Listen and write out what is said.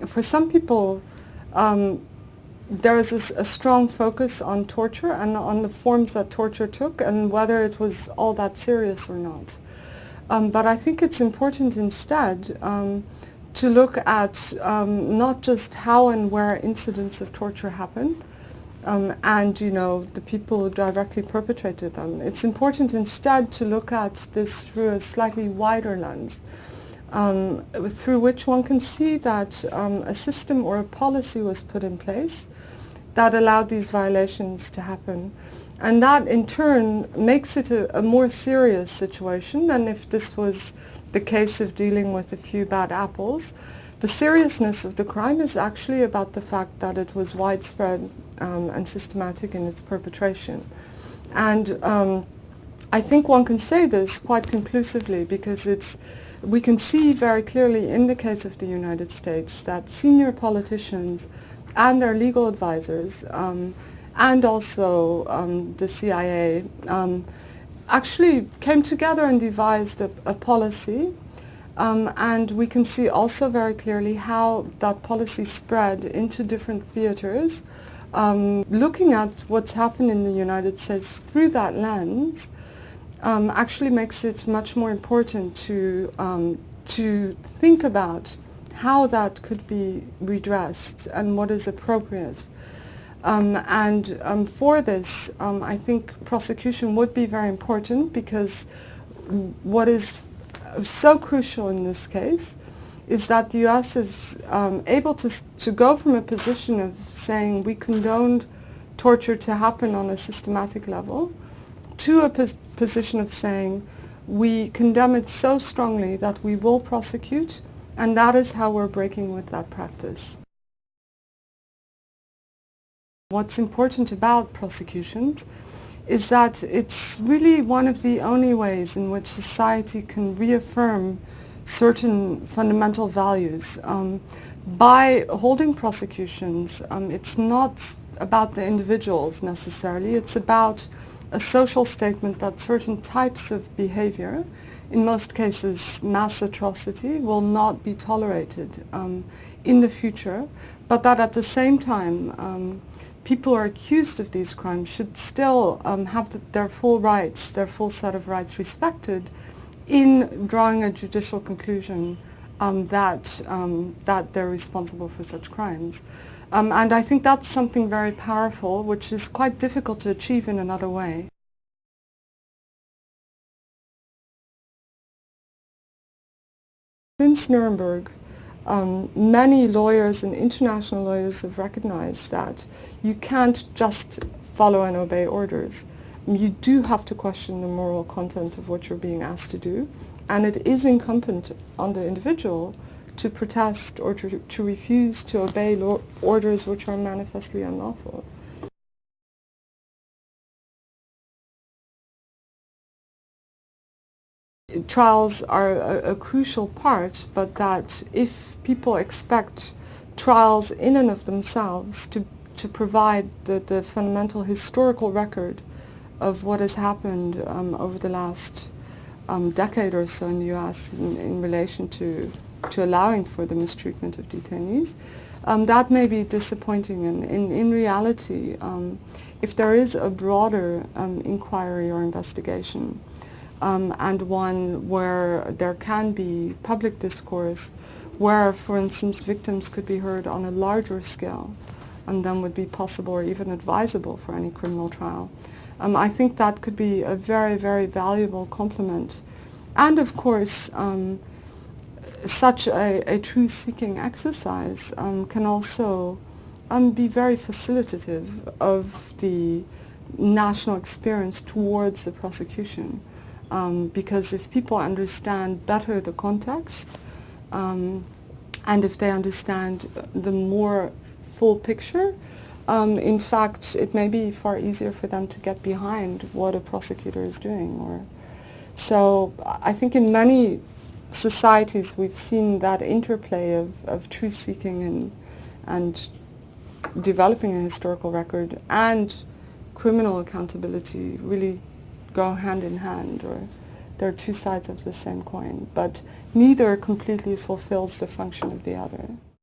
for some people, there is a strong focus on torture and on the forms that torture took and whether it was all that serious or not. But I think it's important instead to look at not just how and where incidents of torture happened, and the people who directly perpetrated them. It's important instead to look at this through a slightly wider lens, through which one can see that a system or a policy was put in place that allowed these violations to happen. And that in turn makes it a more serious situation than if this was the case of dealing with a few bad apples. The seriousness of the crime is actually about the fact that it was widespread and systematic in its perpetration. And I think one can say this quite conclusively because we can see very clearly in the case of the United States that senior politicians and their legal advisors and also the CIA actually came together and devised a policy. And we can see also very clearly how that policy spread into different theaters. Looking at what's happened in the United States through that lens actually makes it much more important to think about how that could be redressed and what is appropriate. For this, I think prosecution would be very important because what is so crucial in this case is that the U.S. is able to go from a position of saying we condoned torture to happen on a systematic level to a position of saying we condemn it so strongly that we will prosecute, and that is how we're breaking with that practice. What's important about prosecutions is that it's really one of the only ways in which society can reaffirm certain fundamental values. By holding prosecutions, it's not about the individuals necessarily, it's about a social statement that certain types of behavior, in most cases mass atrocity, will not be tolerated in the future, but that at the same time people who are accused of these crimes should still have their full rights, their full set of rights respected in drawing a judicial conclusion that they're responsible for such crimes. And I think that's something very powerful, which is quite difficult to achieve in another way. Since Nuremberg, many lawyers and international lawyers have recognized that you can't just follow and obey orders. You do have to question the moral content of what you're being asked to do, and it is incumbent on the individual to protest or to refuse to obey orders which are manifestly unlawful. Trials are a crucial part, but that if people expect trials in and of themselves to provide the fundamental historical record of what has happened over the last decade or so in the US in relation to allowing for the mistreatment of detainees, that may be disappointing. And in reality, if there is a broader inquiry or investigation, and one where there can be public discourse, where, for instance, victims could be heard on a larger scale, and then would be possible or even advisable for any criminal trial. I think that could be a very, very valuable complement. And of course, such a truth-seeking exercise can also be very facilitative of the national experience towards the prosecution. Because if people understand better the context, and if they understand the more full picture, in fact, it may be far easier for them to get behind what a prosecutor is doing. So I think in many societies we've seen that interplay of truth-seeking and developing a historical record and criminal accountability really go hand in hand, or they're two sides of the same coin, but neither completely fulfills the function of the other.